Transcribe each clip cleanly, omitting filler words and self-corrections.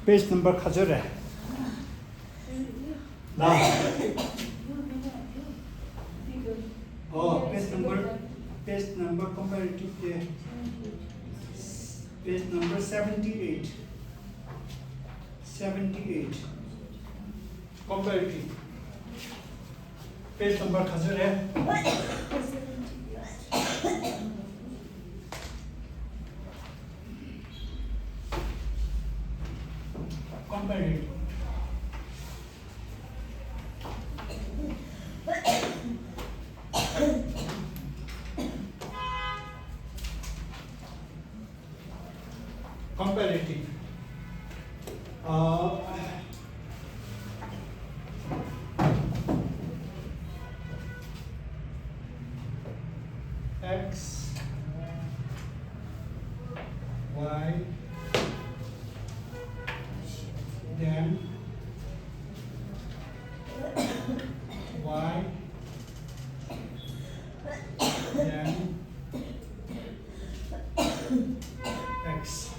Page number खजर है ना पेज नंबर comparative के page number 78 comparative page number खजर है comparative comparative x y then y then x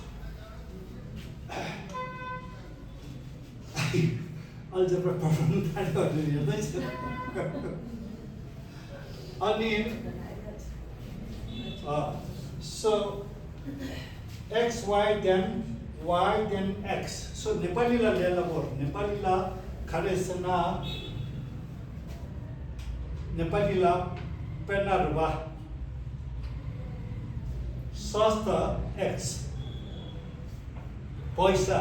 algebra problem try गर्नु हेर्दैछ अनि so x y then x so नेपालीला ल्याला बोर नेपालीला खारेसना नेपालीला पेनारवा सस्ता x पैसा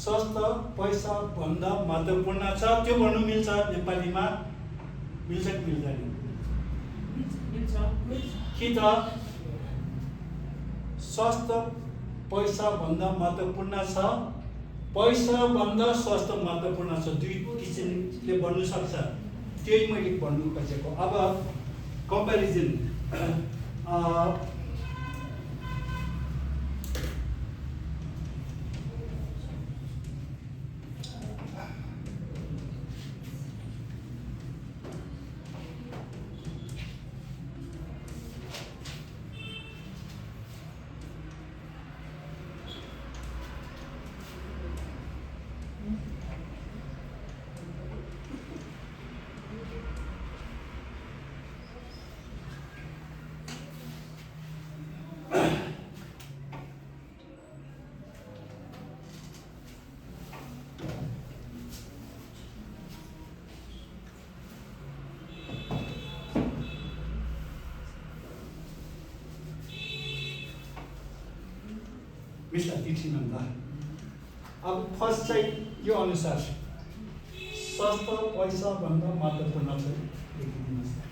सस्ता पैसा भन्दा महत्त्वपूर्ण छ त्यो भन्नु मिल्छ नेपालीमा मिल्छ कि मिल्दैन कि त सस्ता पैसा भन्दा महत्त्वपूर्ण छ पैसा भन्दा स्वास्थ्य महत्त्वपूर्ण छ दुई किसिमले भन्नु सक्छ त्यही मैले भन्नु खोजेको अब कम्प्यारिजन मिस्टर तिथिनन्दा अब फर्स्ट चाहिँ यो अनुसार सस्ता पैसा भन्दा महत्त्वपूर्ण छ लेखिदिनुहोस्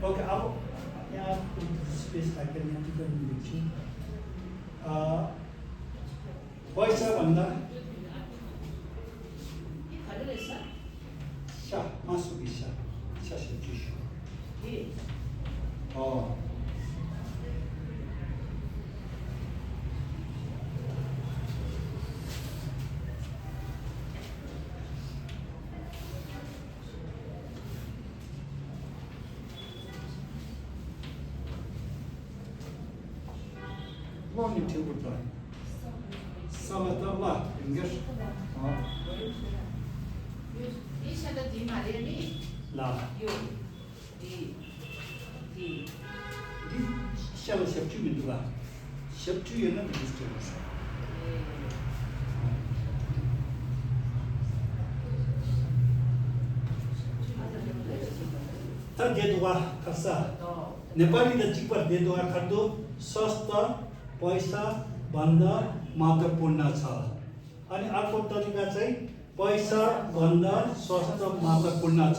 ओके अब यहाँ स्पेस राखेर यहाँ टिकट लेख्छु पैसा भन्दा Vad ni tog upp där? Samma tavla, Ingers. Ja. Vi kände till Maria ni. La. Jo. Di. Di känner sig till min då. Köpte ju när vi skulle så. Ta देदुवा खर्चा Nepali the cheaper देदुवा खर्दो सस्ता पैसा भन्दा महत्त्वपूर्ण छ। अनि अर्को तरिका चाहिँ पैसा भन्दा स्वास्थ्य महत्त्वपूर्ण छ।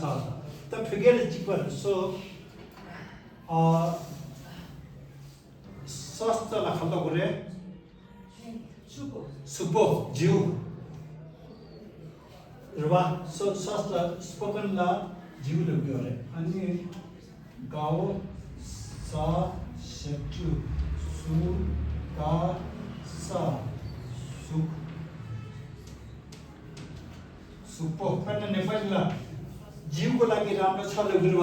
त forget it cheaper. So स्वास्थ्यलाई खल्ला गरे सुपो जिउ रुवा स्वास्थ्य स्पोकनला जिउ लग्यो रे अनि गाओ सा सेटु सु का सा सुप सुपो पनि नेपालीमा जिउको लागि राम्रो छ लग्यो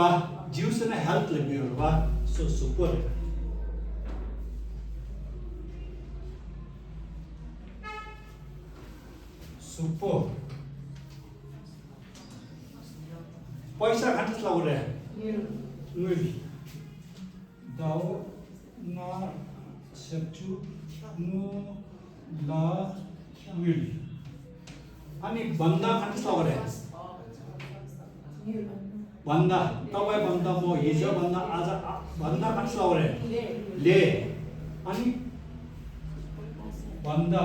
जिउसँग हेल्थ लग्यो रुवा सो सुपो सुपो पैसा खान्छ लाउरे नुल दाउ ना सेटु नु ला विल अनि भन्दा खान्छ लाउरे भन्दा तपाईँ भन्दा म हिजो भन्दा आज भन्दा खान्छ लाउरे ले अनि भन्दा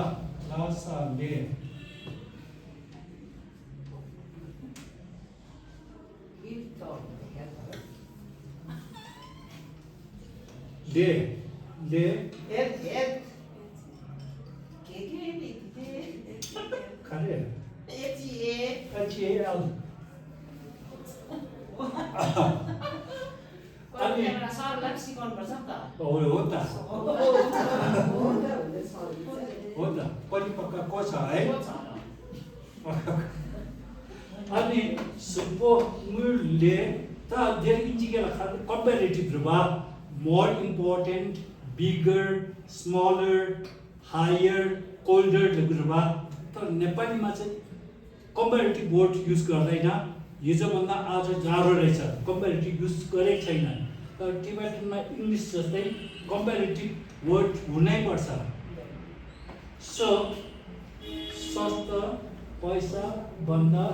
लासा ले ले ले खरे HAL अनि एउटा सरलाई सिकाउनु पर्छ नि त हो त हो त परिपक्व को छ है अनि सुपो मूल्य त धेरै इन्जिकल कम्पेरेटिभ रुवा more important, bigger, smaller, higher, colder रुवा तर नेपालीमा चाहिँ कम्पेरेटिभ वर्ड युज गर्दैन हिजो भन्दा आज जाडो रहेछ कम्पेरेटिभ युज गरेको छैन तर टिबेटनमा इङ्ग्लिस जस्तै कम्पेरेटिभ वर्ड हुनै पर्छ सो स्वास्थ्य पैसा भन्दा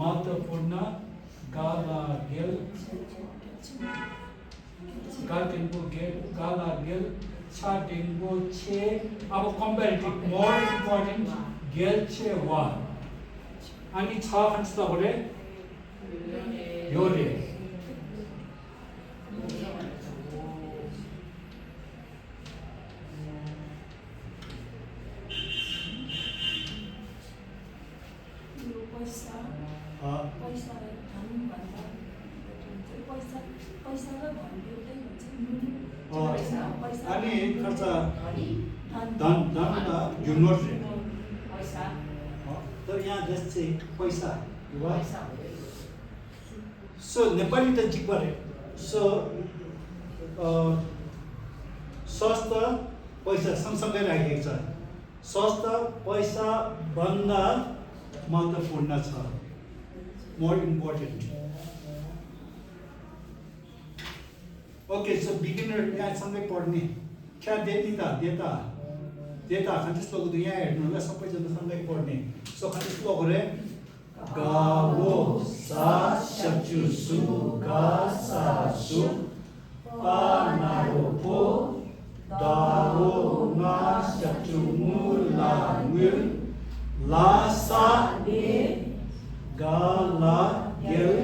महत्त्वपूर्ण गाला गेल गाटेनको गेल गाला गेल छाटेनको छे अब कम्पेरेटिभ मोर इम्पोर्टेन्ट गेल छे वा अनि छ खान्छ गरे योरे अनि खर्च धन धन यु नोट रे पैसा तर यहाँ जस्ट चाहिँ पैसा सो नेपाली त जिक परे सो स्वास्थ्य पैसा सँगसँगै राखेको छ स्वास्थ्य पैसा भन्दा महत्त्वपूर्ण छ more important okay so beginner यहाँ सँगै पढ्ने क्या देता खान्छ श्लोक यहाँ हेर्नु होला सबैजना सँगै पढ्ने सो खान्छ श्लोक रे गावो सा सचु सु गा सा सु पा नारो पो दावो ना सचु मु ला विल ला सा ले गा ला गेल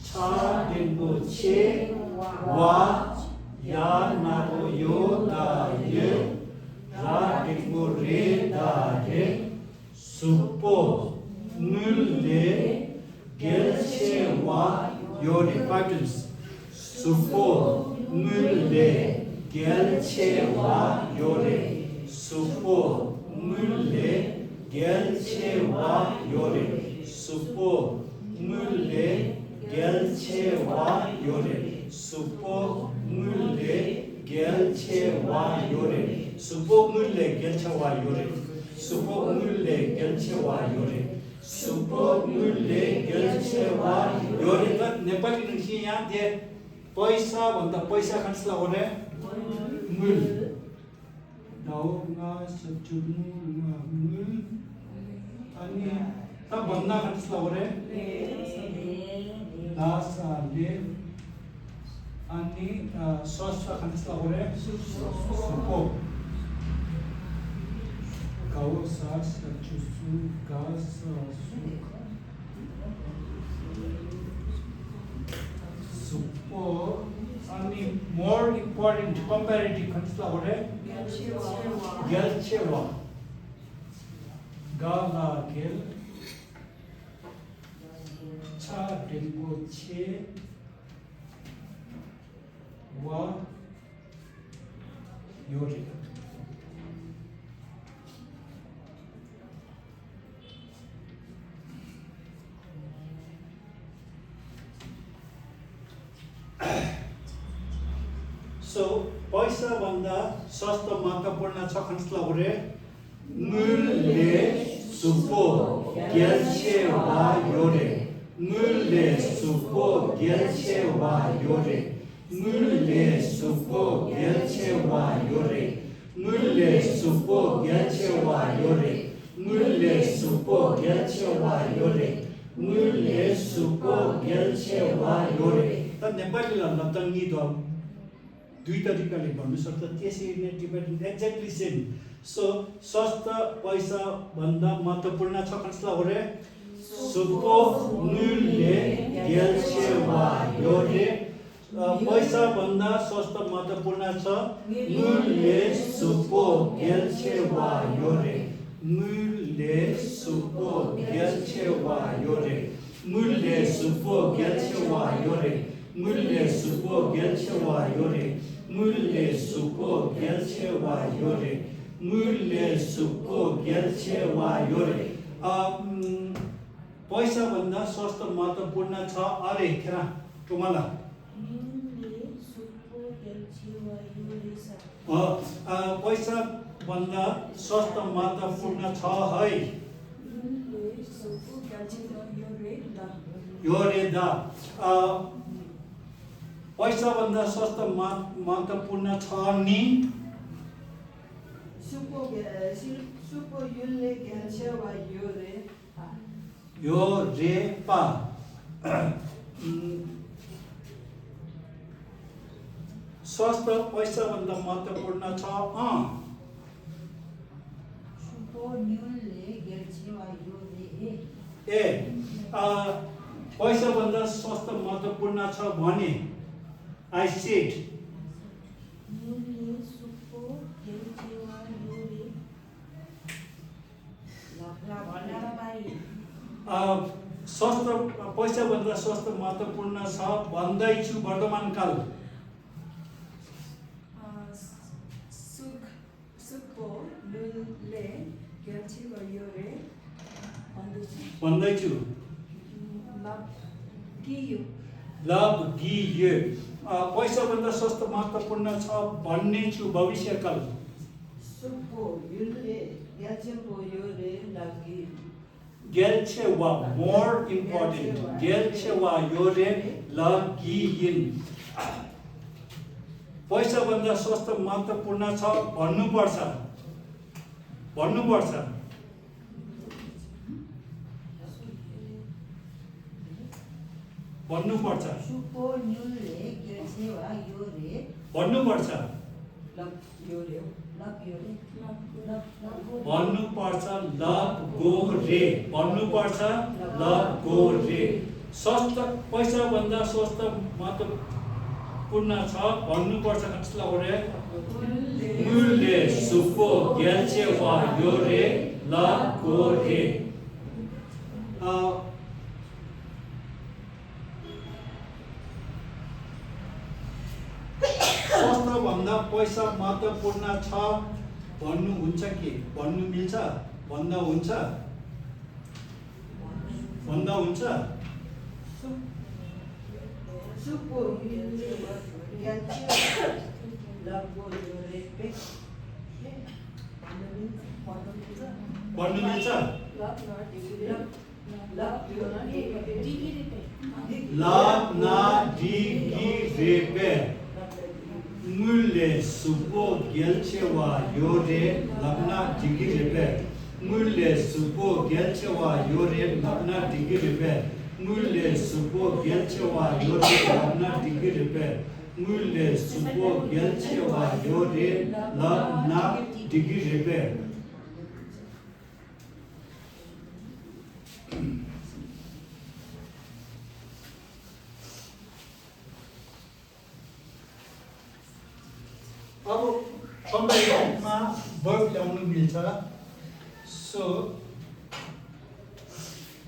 छा डेंगो छे वा या नारो यो दा ये रा डेंगो रे दा रे सुपो मुल ले गेल छे वा यो रे patterns सुपो मुल ले गेल छे वा यो रे सुपो मुल ले गेल छे वा यो रे सुपो मुल ले गेल छे वा यो रे सुपो मुल्ले गेल छे वा योरे सुपो मुल्ले गेल छे वा योरे सुपो मुल्ले गेल छे वा योरे सुपो मुल्ले गेल छे वा योरे त नेपाली नखि यहाँ दे पैसा भन्दा पैसा खान्छ लाउने मुल दाउगा सचुनु मुल अनि त भन्दा खान्छ लाउने दासा ले अनि स्वास्थ्य खान्छ लाउने सुपो सा सा छु सु गा सा सु सुपो अनि more important comparative कन्स्ला हो रे gelchewa gala gel cha denpo che wa yori So, पैसा भन्दा सस्तो महत्त्वपूर्ण छ खन्सला होरे मुले सुपो गेल्चे वा योरे मुले सुपो गेल्चे वा योरे मुले सुपो गेल्चे वा योरे मुले सुपो गेल्चे वा योरे मुले सुपो गेल्चे वा योरे मुले सुपो गेल्चे वा योरे त नेपालीलाई नतङ्गी दो दुई तरिकाले भन्नु सक्छ त्यसरी नै टिबेटन एक्ज्याक्टली सेम सो सस्ता पैसा भन्दा महत्त्वपूर्ण छ कन्स्ला हो रे सुपो मुले गेल्चे वा योरे पैसा भन्दा सस्ता महत्त्वपूर्ण छ मुले सुपो गेल्चे वा योरे मुले सुपो गेल्चे वा योरे मुले सुपो गेल्चे वा योरे मुले सुपो गेल्चे वा योरे मुले सुपो गेल्चे वा योरे मुले सुपो गेल्चे वा योरे पैसा भन्दा सस्तो महत्त्वपूर्ण छ अरे खेरा तुम्हाला पैसा भन्दा सस्तो महत्त्वपूर्ण छ है योरे दा पैसा भन्दा सस्तो महत्त्वपूर्ण छ नि सुपो युले गेल्चे वा योरे योरे पा सस्तो पैसा भन्दा महत्त्वपूर्ण छ सुपो युले गेल्चे वा योरे ए पैसा भन्दा सस्तो महत्त्वपूर्ण छ भने I said मुले सुपो गेल्चे वा योरे लफरा भण्डारा बाई सस्तो पैसा भन्दा सस्तो महत्त्वपूर्ण छ भन्दैछु वर्तमान काल सुपो युले गेल्चे वा योरे भन्दैछु लभ गियो पैसा भन्दा सस्तो महत्त्वपूर्ण छ भन्ने छु भविष्यकाल सुपो युले गेल्चे वा योरे लागि गेल्चे वा मोर इम्पोर्टेन्ट गेल्चे वा योरे लगिइन पैसा भन्दा सस्तो महत्त्वपूर्ण छ भन्नुपर्छ सुपो युले गेल्चे वा योरे भन्नुपर्छ लग योरे भन्नुपर्छ लभ गो रे भन्नुपर्छ लभ गो रे सस्तो पैसा भन्दा सस्तो महत्त्वपूर्ण छ भन्नुपर्छ कसलाई हो रे मुले सुपो गेल्चे वा योरे लभ गो रे सस्तो भन्दा पैसा महत्त्वपूर्ण छ भन्नुहुन्छ के भन्नु मिल्छ भन्दा हुन्छ सुपो युले गेल्चे लग योरे पे भन्नु मिल्छ लभ ना डिगी रेपे मुले सुपो गेल्चे वा योरे लग्ना डिगी रेपे मुले सुपो गेल्चे वा योरे लग्ना डिगी रेपे मुले सुपो गेल्चे वा योरे लग्ना डिगी रेपे मुले सुपो गेल्चे वा योरे लग्ना डिगी रेपे verb ल्याउनु मिल्छ so I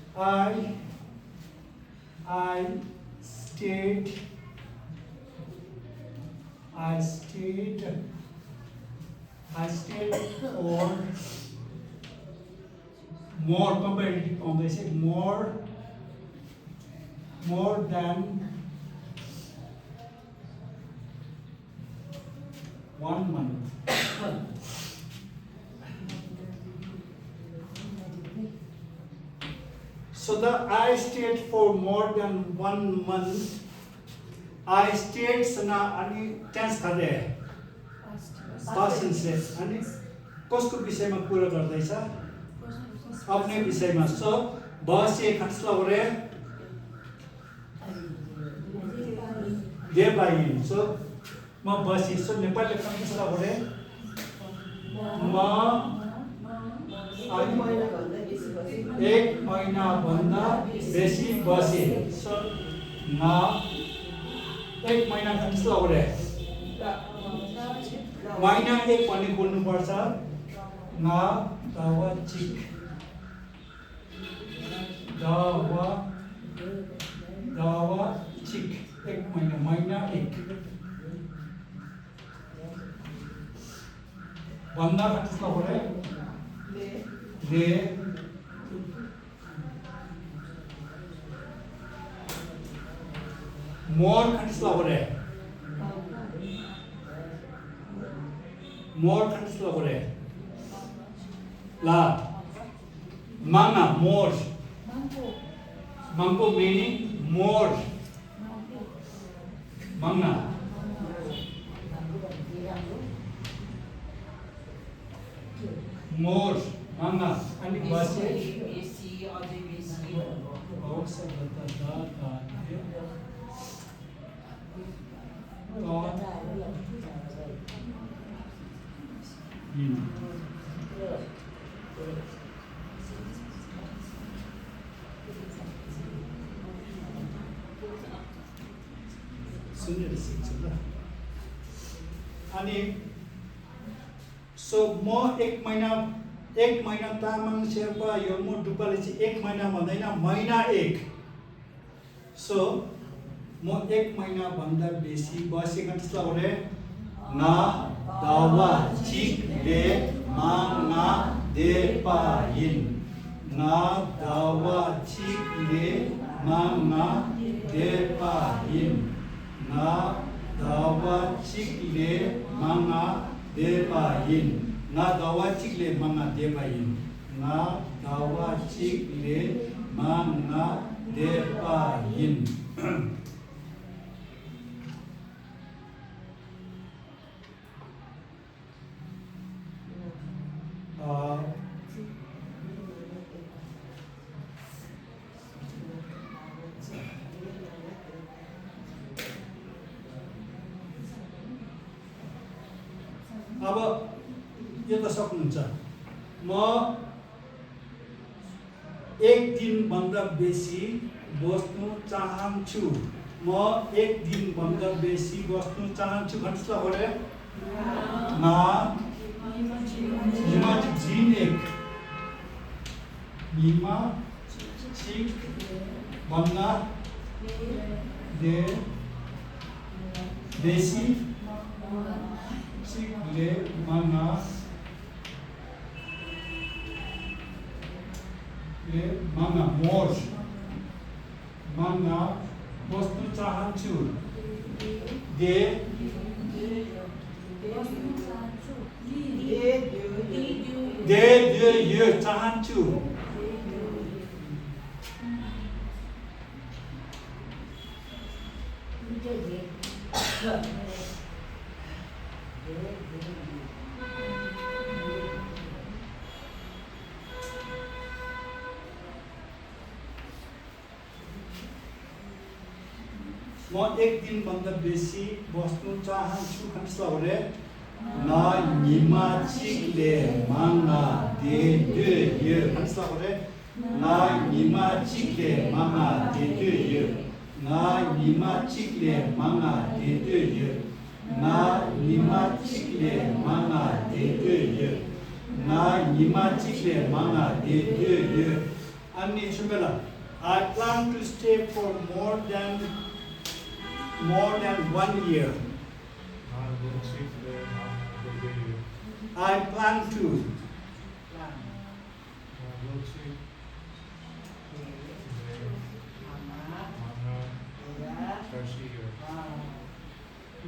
stayed for more comparative पाउँदैछ more than 1 month. So the I stayed for more than 1 month. I stayed सना अनि टेन्स खाले past tense अनि कसको विषयमा कुरा गर्दैछ आफ्नै विषयमा so बसे खट्सला गरे दे बाइन so म बसी so नेपालले खट्सला गरे म एक महिना भन्दा बेसी बसे so म एक महिना खट्सला गरे महिना एक भन्ने बोल्नु पर्छ ना दावा चिक दावा चिक एक महिना एक भन्दा खट्सला गरे ले मोर खट्सला गरे more खट्सला गरे ला मांगा more mango meaning more मांगा more मांगा अनि बसे बेसी अझै बेसी और सब बता दा सुनेर सिक्छ ल अनि सो म एक महिना तामाङ शेर्पा योमो डुब्बाले चाहिँ एक महिना भन्दैन महिना एक सो म एक महिना भन्दा बेसी बसेको जस्तो गरे ना दावा चिक ले मांगा दे पाइन ना दावा चिक ले मांगा दे पाइन ना दावा चिक ले मांगा दे पाइन ना दावा चिक ले मांगा दे पाइन ना दावा चिक ले मांगा दे पाइन अब यो त सक्नुहुन्छ म एक दिन भन्दा बेसी बस्नु चाहन्छु म एक दिन भन्दा बेसी बस्नु चाहन्छु भन्नुस् ल गरे ना निमा जिन एक निमा चिक भन्दा दे बेसी चिक ले मांगा मोर मांगा बस्नु चाहन्छु दे यो चाहन्छु म एक दिन भन्दा बेसी बस्नु चाहन्छु भन्नुस् ल गरे ना निमा चिक ले मांगा दे यो भन्नुस् ल गरे ना निमा चिक ले मांगा दे यो ना निमा चिक ले मांगा दे यो 나 니마 찍래 망아 대드여 나 니마 찍래 망아 대드여 아니 준비라 I plan to stay for more than 1 year. I plan to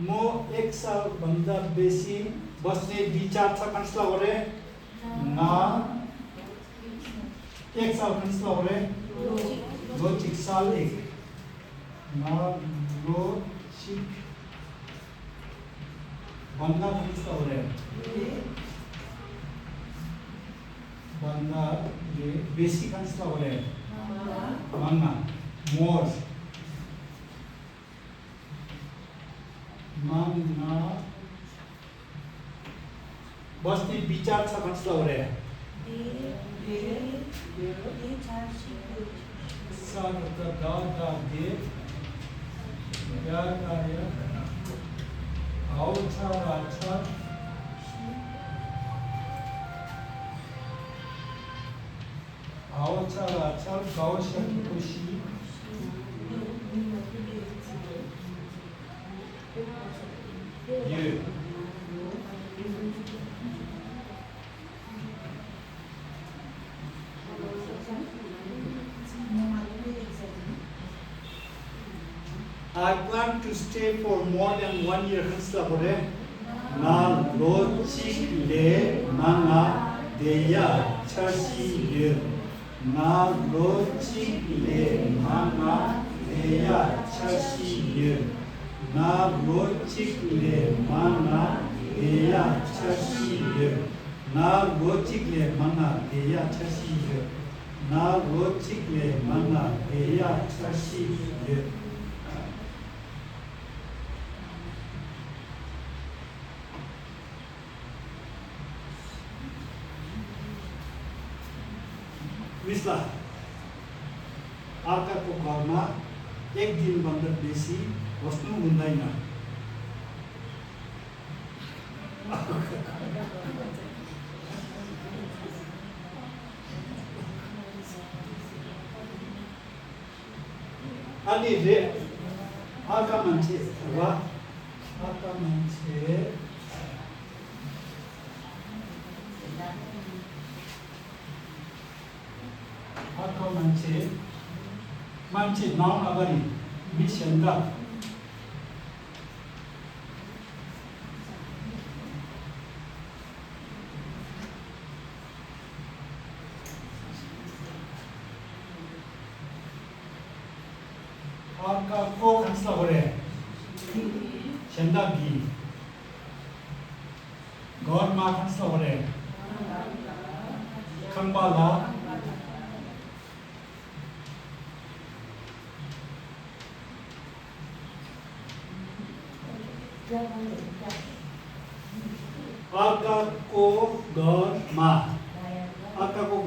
म 1 साल भन्दा बेसी बस्ने विचार छ कन्सला गरे ना 1 साल कन्सला गरे लोचिक साल 1 ना लोचिक भन्दा कन्सला गरे भन्दा बेसी कन्सला गरे भन्ना मोर मांगना बस्ने विचार छ कन्सला गरे सागत दादा दे या कार्य आओ छारा छा आओ छारा छा गाओ शक्ति खुशी ये I plan to stay for more than 1 year कन्सला गरे ना लोचिक ले मांगा देया छसी ले ना लोचिक ले मांगा देया छसी ले ना लोचिक ले मांगा देया छसी ले ना लोचिक ले मांगा देया छसी ले ना लोचिक ले मांगा देया छसी ले विस्ला अर्काको घरमा 1 दिन भन्दा बेसी बस्नु हुँदैन अनि रे अर्का मान्छे वा अर्का मान्छे अर्को मान्छे नाउन अगाडि मिसन्दा अर्काको कन्सला गरे सेन्दा बी घरमा कन्सला गरे खम्बाला अर्काको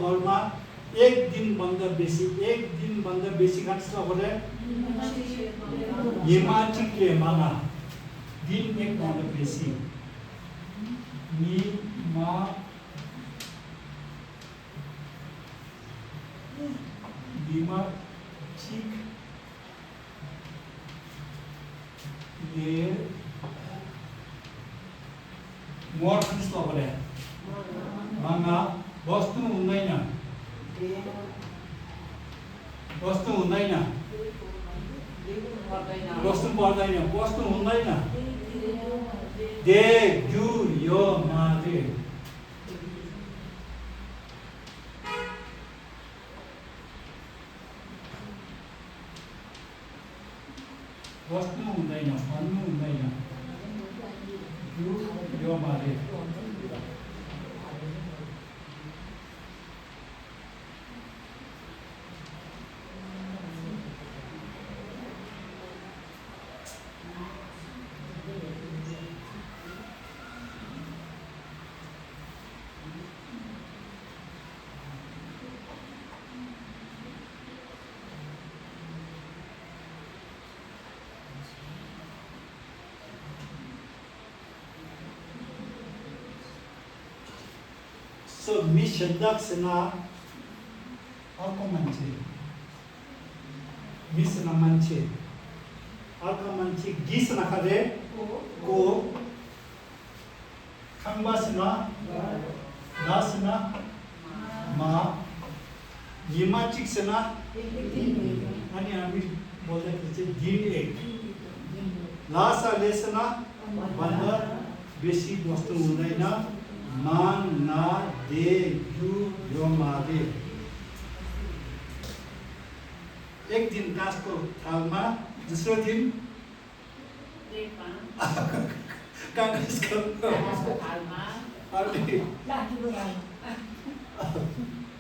घरमा 1 दिन भन्दा बेसी कन्सला गरे हिमाचिकले माना दिन 1 भन्दा बेसी निमा चिक ले मोर कन्सला गरे मांगा बस्नु हुँदैन बस्नु पर्दैन दे जु यो माते बस्नु हुँदैन भन्नु हुँदैन जु यो माते So mishendakseना अर्को मान्छे मिसना मान्छे अर्को मान्छे गिसना खरे को खांबासना दासना मा निमाचिकसना अनि हामी बोल्दाखेरि चाहिँ दिन एक लासा लेसना भन्दा बेसी वस्तु हुँदैन मान ना दे यु यो मादे एक दिन काँसको थालमा दोस्रो दिन प्लेटमा कागजको कागजको थालमा अनि लाठीको थालमा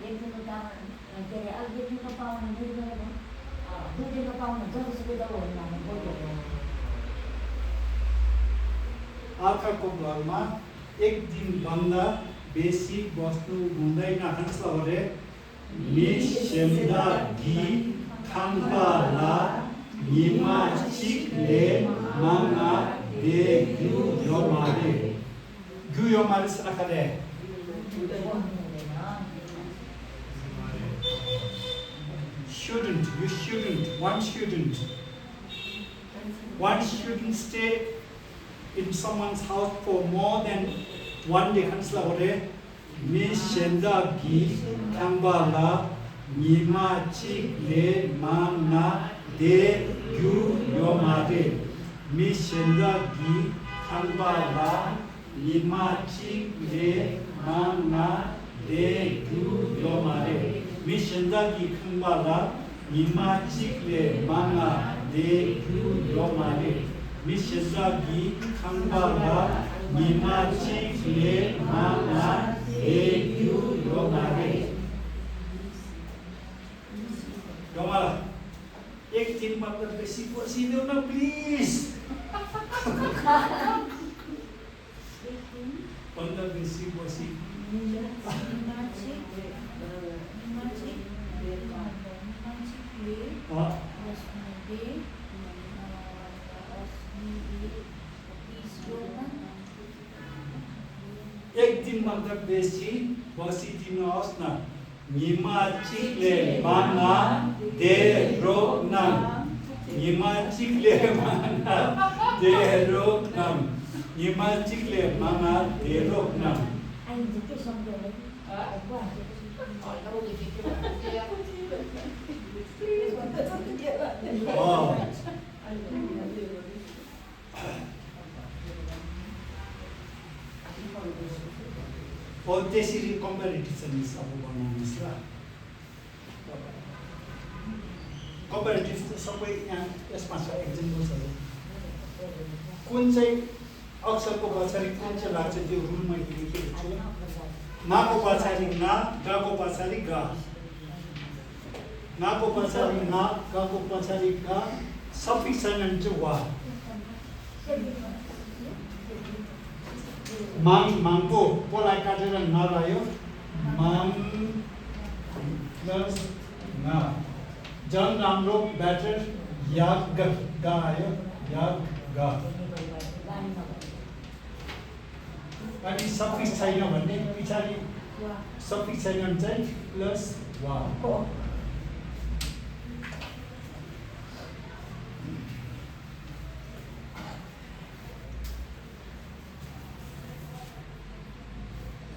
एकदिनको काम के अरे अब एकदिनको पाउनु दुई दिनको पाउनु जतिसुकै त होइन अर्काको घरमा एक दिन भन्दा बेसी बस्नु हुँदैन हान्सला गरे मिसेम्दा गि खाम्पाला निमा चिकले मांगा दे गु यो मारे सराखले one shouldn't stay in someone's house for more than one day. Hansla ore mi shenda gi kambala nima chikle mangna de yu yomade mi shenda gi kambala nima chikle mangna de yu yomade mi shenda gi kambala nima chikle mangna de yu yomade 미시자기 강바가 니마치기에 마나 에유 요마레 요마라 एक दिन मतलब बेसी बसिदेऊ न please भन्दा बेसी बसी एक दिन मतलब बेसी बसिदिनुहोस् न निमाचिकले माना दे रोक्नम निमाचिकले माना दे रोक्नम निमाचिकले माना they रोक्नम anh chỉ cái xong rồi đấy quá hỏi đâu thì cái kia त्यसरी कम्पेरिटिभ्स अब बनाउनुहोस् ल कम्पेरिटिभ त सबै यहाँ यसमा छ एक्जाम्पल्सहरू कुन चाहिँ अक्षरको पछाडि कुन चाहिँ लाग्छ त्यो रुल मैले लेखेको छु नाको पछाडि ना गाको पछाडि गा नाको पछाडि ना गाको पछाडि गा सफिक्स छैन भने चाहिँ वा माङको पोलाई काटेर नरह्यो माङ प्लस न जन राम्रो ब्याटर याग ग आयो याग ग अनि सफिक्स छैन भने पछाडि सफिक्स छैन भने चाहिँ प्लस वा